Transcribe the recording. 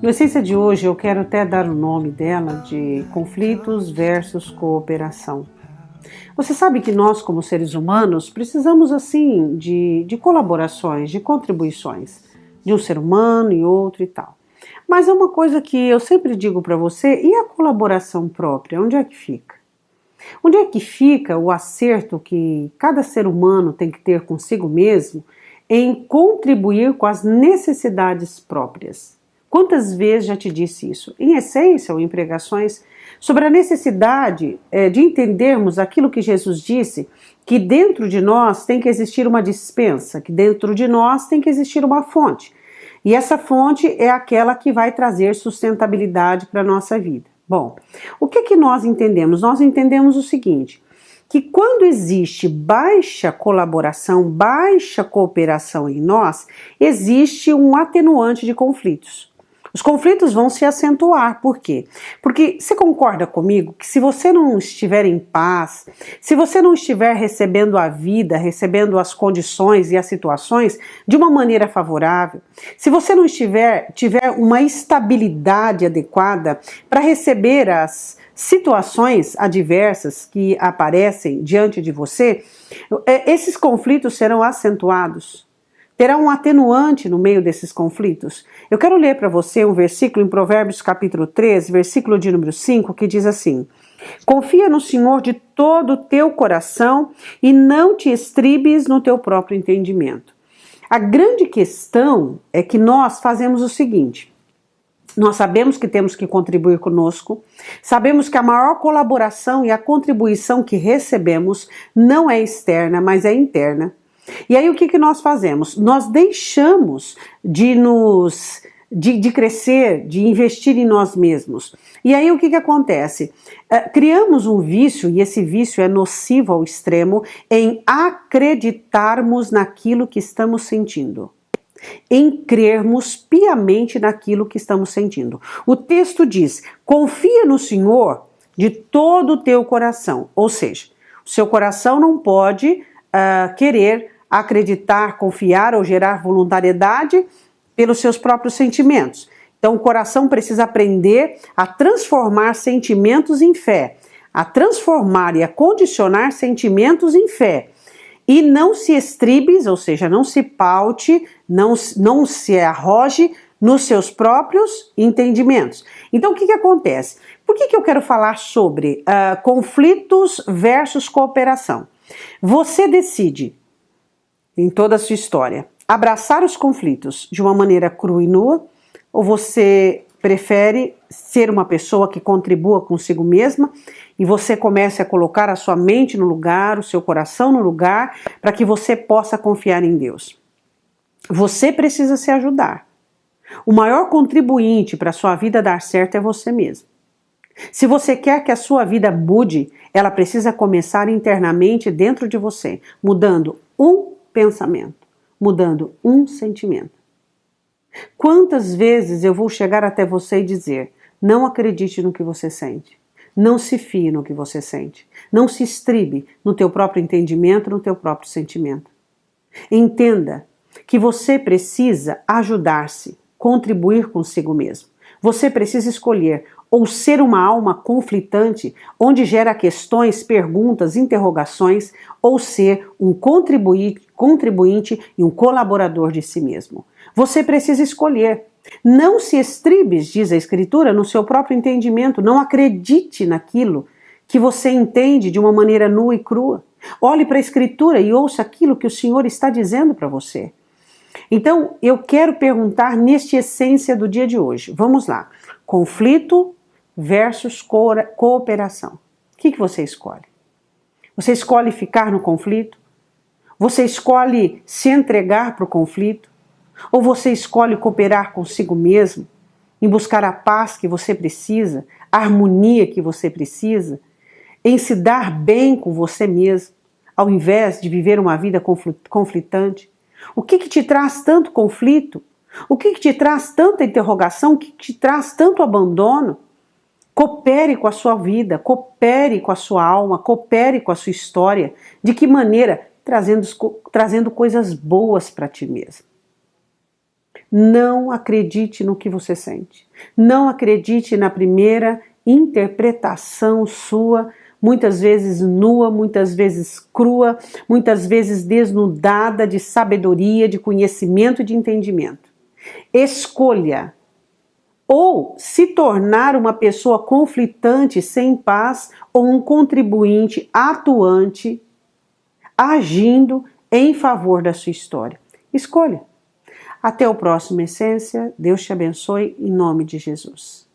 No Essência de hoje eu quero até dar o nome dela de conflitos versus cooperação. Você sabe que nós, como seres humanos, precisamos assim de colaborações, de contribuições de um ser humano e outro e tal. Mas é uma coisa que eu sempre digo para você, e a colaboração própria, onde é que fica? Onde é que fica o acerto que cada ser humano tem que ter consigo mesmo em contribuir com as necessidades próprias? Quantas vezes já te disse isso? Em essência ou em pregações, sobre a necessidade de entendermos aquilo que Jesus disse, que dentro de nós tem que existir uma despensa, que dentro de nós tem que existir uma fonte. E essa fonte é aquela que vai trazer sustentabilidade para a nossa vida. Bom, o que nós entendemos? Nós entendemos o seguinte, que quando existe baixa colaboração, baixa cooperação em nós, existe um atenuante de conflitos. Os conflitos vão se acentuar. Por quê? Porque você concorda comigo que se você não estiver em paz, se você não estiver recebendo a vida, recebendo as condições e as situações de uma maneira favorável, se você não tiver uma estabilidade adequada para receber as situações adversas que aparecem diante de você, esses conflitos serão acentuados. Terá um atenuante no meio desses conflitos. Eu quero ler para você um versículo em Provérbios capítulo 13, versículo de número 5, que diz assim: confia no Senhor de todo o teu coração e não te estribes no teu próprio entendimento. A grande questão é que nós fazemos o seguinte: nós sabemos que temos que contribuir conosco, sabemos que a maior colaboração e a contribuição que recebemos não é externa, mas é interna. E aí o que nós fazemos? Nós deixamos de crescer, de investir em nós mesmos. E aí o que acontece? Criamos um vício, e esse vício é nocivo ao extremo, em acreditarmos naquilo que estamos sentindo. Em crermos piamente naquilo que estamos sentindo. O texto diz, confia no Senhor de todo o teu coração. Ou seja, o seu coração não pode querer acreditar, confiar ou gerar voluntariedade pelos seus próprios sentimentos. Então o coração precisa aprender a transformar sentimentos em fé, a transformar e a condicionar sentimentos em fé. E não se estribes, ou seja, não se paute, não se arroje nos seus próprios entendimentos. Então o que acontece? Por que eu quero falar sobre conflitos versus cooperação? Você decide, em toda a sua história, abraçar os conflitos de uma maneira crua e nua, ou você prefere ser uma pessoa que contribua consigo mesma e você comece a colocar a sua mente no lugar, o seu coração no lugar, para que você possa confiar em Deus? Você precisa se ajudar. O maior contribuinte para a sua vida dar certo é você mesmo. Se você quer que a sua vida mude, ela precisa começar internamente dentro de você, mudando um pensamento, mudando um sentimento. Quantas vezes eu vou chegar até você e dizer, não acredite no que você sente, não se fie no que você sente, não se estribe no teu próprio entendimento, no teu próprio sentimento. Entenda que você precisa ajudar-se, contribuir consigo mesmo. Você precisa escolher ou ser uma alma conflitante, onde gera questões, perguntas, interrogações, ou ser um contribuinte e um colaborador de si mesmo. Você precisa escolher. Não se estribes, diz a Escritura, no seu próprio entendimento. Não acredite naquilo que você entende de uma maneira nua e crua. Olhe para a Escritura e ouça aquilo que o Senhor está dizendo para você. Então, eu quero perguntar neste essência do dia de hoje. Vamos lá. Conflito versus cooperação. O que você escolhe? Você escolhe ficar no conflito? Você escolhe se entregar para o conflito? Ou você escolhe cooperar consigo mesmo, em buscar a paz que você precisa, a harmonia que você precisa, em se dar bem com você mesmo, ao invés de viver uma vida conflitante? O que te traz tanto conflito? O que te traz tanta interrogação? O que te traz tanto abandono? Coopere com a sua vida, coopere com a sua alma, coopere com a sua história. De que maneira? Trazendo coisas boas para ti mesmo. Não acredite no que você sente. Não acredite na primeira interpretação sua, muitas vezes nua, muitas vezes crua, muitas vezes desnudada de sabedoria, de conhecimento e de entendimento. Escolha ou se tornar uma pessoa conflitante, sem paz, ou um contribuinte atuante, agindo em favor da sua história. Escolha. Até o próximo Essência. Deus te abençoe em nome de Jesus.